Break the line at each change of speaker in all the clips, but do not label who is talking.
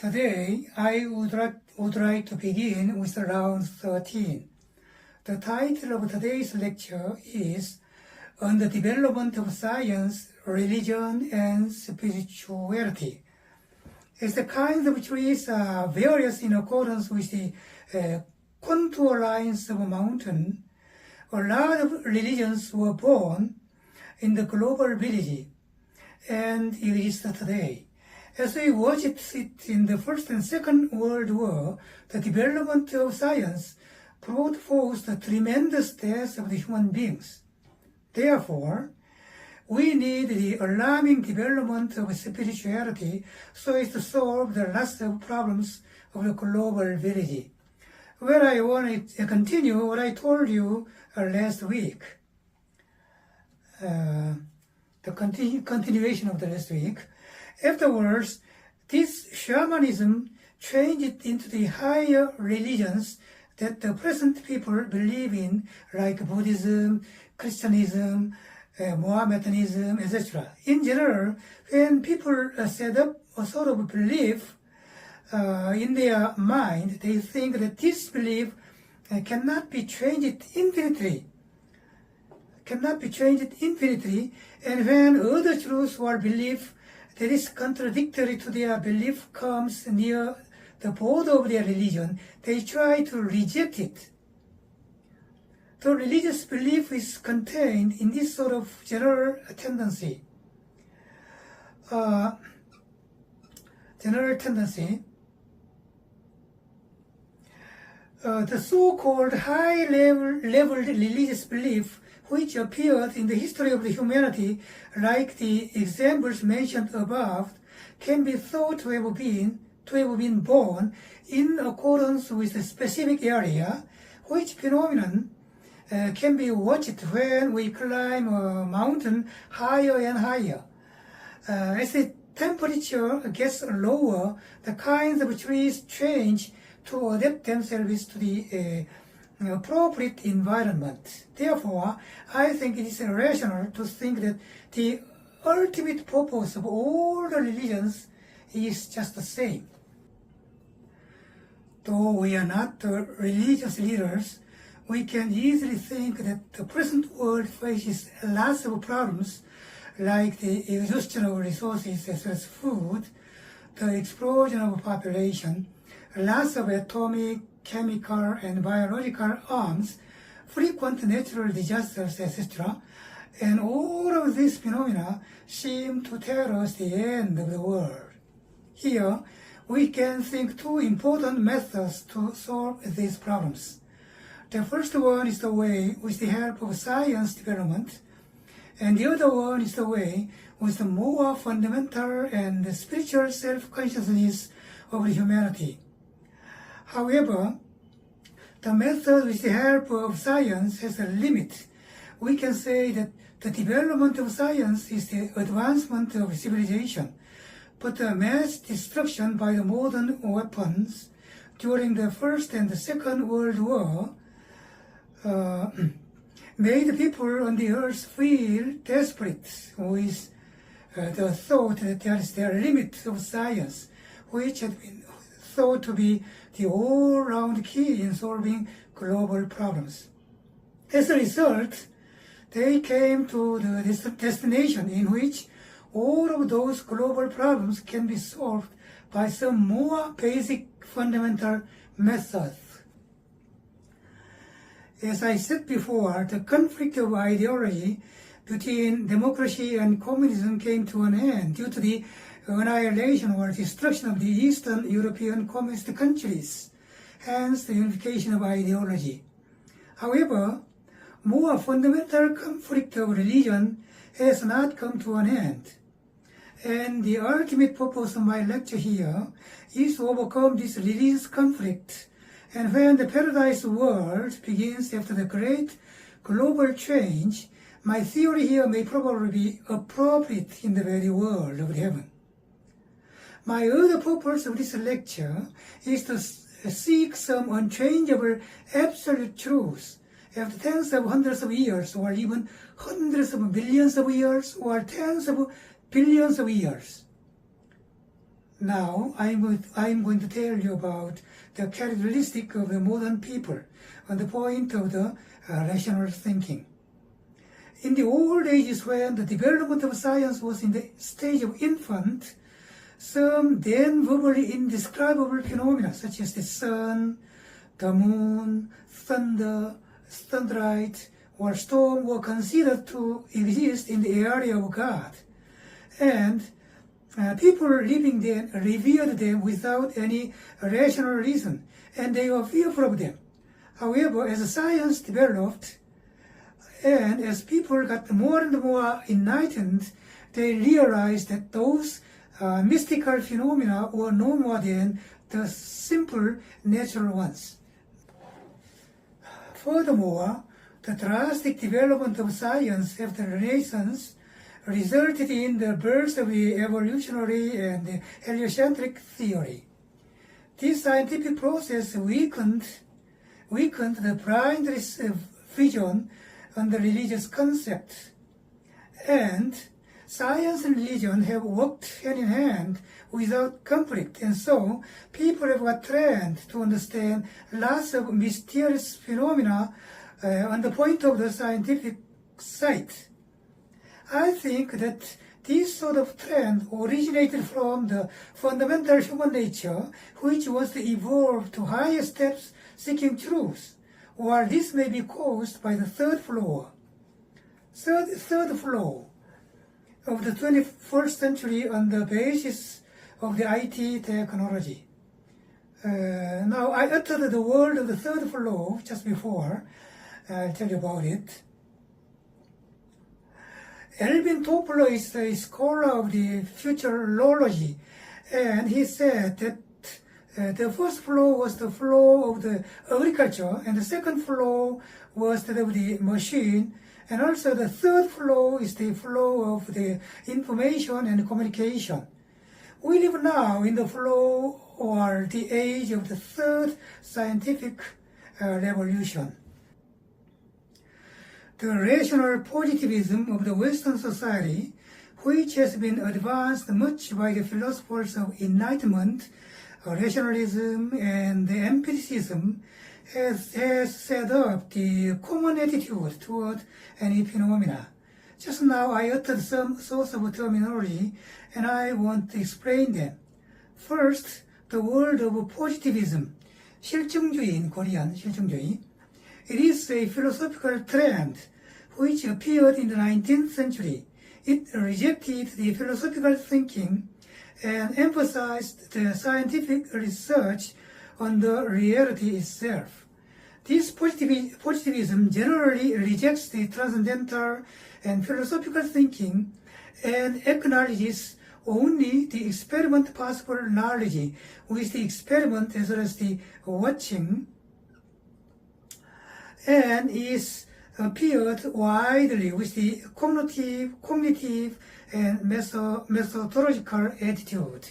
Today, I would like to begin with round 13. The title of today's lecture is On the Development of Science, Religion, and Spirituality. As the kinds of trees are various in accordance with the contour lines of a mountain, a lot of religions were born in the global village and exist today. As we watched it in the First and Second World War, the development of science brought forth the tremendous death of the human beings. Therefore, we need the alarming development of spirituality so as to solve the lots of problems of the global village. Where I want to continue what I told you last week. The continuation of the last week. Afterwards, this shamanism changed into the higher religions that the present people believe in, like Buddhism, Christianism, Mohammedanism, etc. In general, when people set up a sort of belief in their mind, they think that this belief cannot be changed infinitely. And when other truths or belief that is contradictory to their belief comes near the border of their religion, they try to reject it. The religious belief is contained in this sort of general tendency. The so-called high-level religious belief which appeared in the history of the humanity, like the examples mentioned above, can be thought to have been born in accordance with a specific area, which phenomenon can be watched when we climb a mountain higher and higher. As the temperature gets lower, the kinds of trees change to adapt themselves to the appropriate environment. Therefore, I think it is rational to think that the ultimate purpose of all the religions is just the same. Though we are not religious leaders, we can easily think that the present world faces lots of problems, like the exhaustion of resources as well as food, the explosion of population, lots of atomic, chemical, and biological arms, frequent natural disasters, etc. And all of these phenomena seem to tell us the end of the world. Here, we can think two important methods to solve these problems. The first one is the way with the help of science development, and the other one is the way with the more fundamental and spiritual self-consciousness of humanity. However, the method with the help of science has a limit. We can say that the development of science is the advancement of civilization, but the mass destruction by the modern weapons during the First and the Second World War made people on the earth feel desperate with the thought that there is the limit of science, which had been thought to be the all-round key in solving global problems. As a result, they came to the destination in which all of those global problems can be solved by some more basic fundamental methods. As I said before, the conflict of ideology between democracy and communism came to an end due to the annihilation or destruction of the Eastern European communist countries, hence the unification of ideology. However, more fundamental conflict of religion has not come to an end. And the ultimate purpose of my lecture here is to overcome this religious conflict. And when the paradise world begins after the great global change, my theory here may probably be appropriate in the very world of heaven. My other purpose of this lecture is to seek some unchangeable absolute truth after tens of hundreds of years, or even hundreds of billions of years, or tens of billions of years. Now, I'm going to tell you about the characteristic of the modern people on the point of the rational thinking. In the old ages, when the development of science was in the stage of infant, some then verbally indescribable phenomena such as the sun, the moon, thunder, thunderlight, or storm were considered to exist in the area of God. And people living then revered them without any rational reason, and they were fearful of them. However, as science developed, and as people got more and more enlightened, they realized that those mystical phenomena were no more than the simple natural ones. Furthermore, the drastic development of science after the Renaissance resulted in the birth of the evolutionary and the heliocentric theory. This scientific process weakened the blind vision on the religious concept, and science and religion have worked hand in hand without conflict, and so people have got trained to understand lots of mysterious phenomena on the point of the scientific side. I think that this sort of trend originated from the fundamental human nature, which was to evolve to higher steps seeking truth, or this may be caused by the third flaw of the 21st century on the basis of the IT technology. Now, I uttered the word of the third flaw just before. I'll tell you about it. Alvin Toffler is a scholar of the futurology, and he said that the first flaw was the flaw of the agriculture, and the second flaw was that of the machine, and also the third flaw is the flow of the information and communication. We live now in the flow or the age of the third scientific revolution. The rational positivism of the Western society, which has been advanced much by the philosophers of Enlightenment, rationalism, and the empiricism, has set up the common attitude toward any phenomena. Just now I uttered some sorts of terminology, and I want to explain them. First, the word of positivism, 실증주의 in Korean, 실증주의. It is a philosophical trend which appeared in the 19th century. It rejected the philosophical thinking and emphasized the scientific research on the reality itself. This positivism generally rejects the transcendental and philosophical thinking and acknowledges only the experiment possible knowledge with the experiment as well as the watching, and is appeared widely with the cognitive and methodological attitude.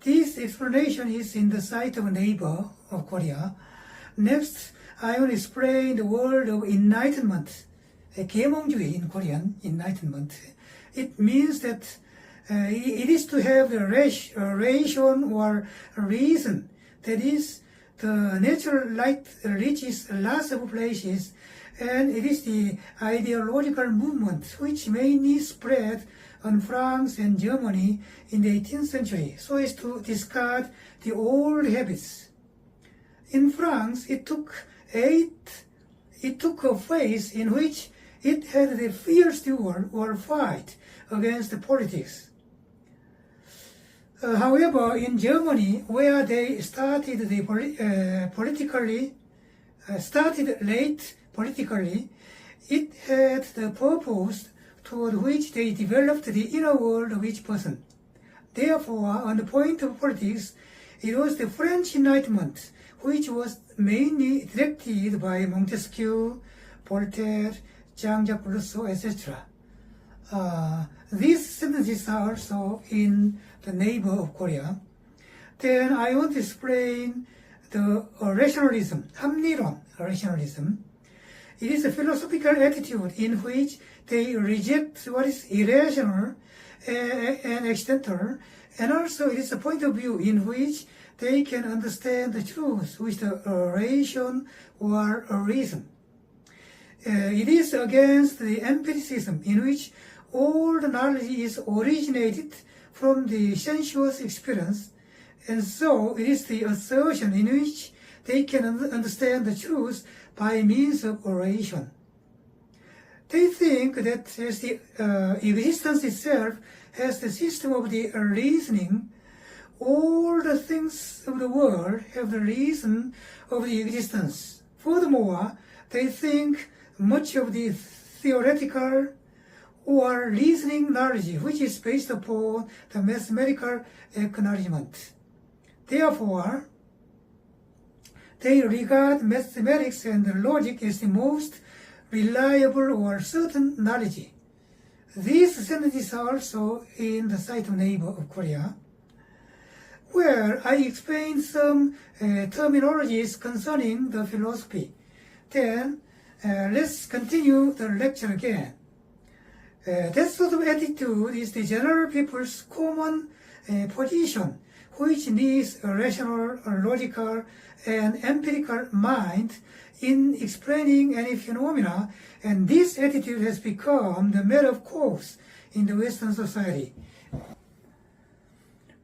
This explanation is in the site of Naver of Korea. Next, I will explain the word of enlightenment, 계몽주의 in Korean, enlightenment. It means that it is to have the ration or reason. That is, the natural light reaches lots of places, and it is the ideological movement which mainly spread on France and Germany in the 18th century, so as to discard the old habits. In France, it took a phase in which it had the fierce duel or fight against politics. However, in Germany, where they started late politically, it had the purpose toward which they developed the inner world of each person. Therefore, on the point of politics, it was the French Enlightenment, which was mainly directed by Montesquieu, Voltaire, Jean-Jacques Rousseau, etc. These sentences are also in the Naver of Korea. Then I want to explain the rationalism, 합리론 rationalism. It is a philosophical attitude in which they reject what is irrational and accidental, and also it is a point of view in which they can understand the truth with the reason or a reason. It is against the empiricism in which all the knowledge is originated from the sensuous experience, and so it is the assertion in which they can understand the truth by means of oration. They think that as the existence itself has the system of the reasoning, all the things of the world have the reason of the existence. Furthermore, they think much of the theoretical or reasoning knowledge which is based upon the mathematical acknowledgement. Therefore, they regard mathematics and logic as the most reliable or certain knowledge. These sentences are also in the site of Naver of Korea, where I explained some terminologies concerning the philosophy. Then let's continue the lecture again. That sort of attitude is the general people's common position, which needs a rational, logical, and empirical mind in explaining any phenomena, and this attitude has become the matter of course in the Western society.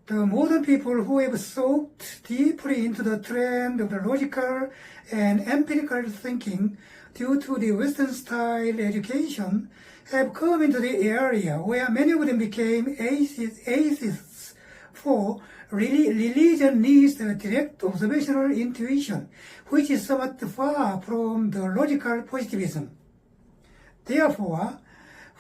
The modern people who have soaked deeply into the trend of the logical and empirical thinking due to the Western style education have come into the area where many of them became atheists, for religion needs a direct observational intuition, which is somewhat far from the logical positivism. Therefore,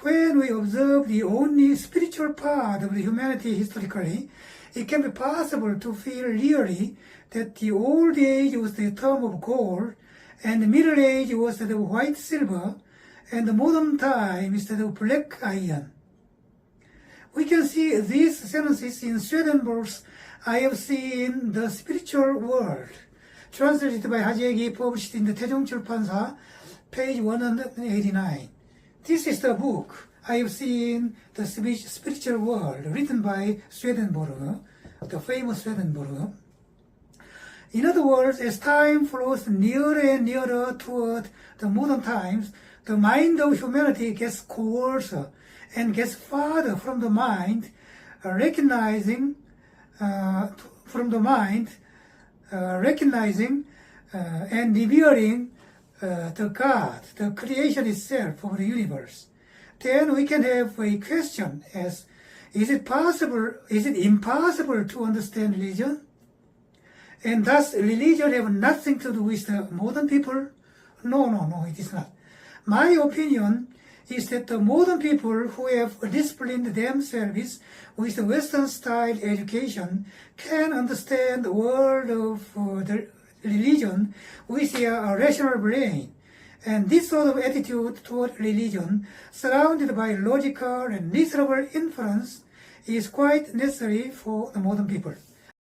when we observe the only spiritual part of the humanity historically, it can be possible to feel really that the old age was the term of gold, and the middle age was that of white silver, and the modern time is that of black iron. We can see these sentences in Swedenborg's I have seen the spiritual world, translated by 하재기, published in the 태종출판사, page 189. This is the book, I have seen the spiritual world, written by Swedenborg, the famous Swedenborg. In other words, as time flows nearer and nearer toward the modern times, the mind of humanity gets coarser and gets farther from the mind, recognizing and revering the God, the creation itself of the universe. Then we can have a question as, is it impossible to understand religion? And does religion have nothing to do with the modern people? No, it is not. My opinion is that the modern people who have disciplined themselves with the Western style education can understand the world of the religion with their rational brain. And this sort of attitude toward religion, surrounded by logical and reasonable inference, is quite necessary for the modern people.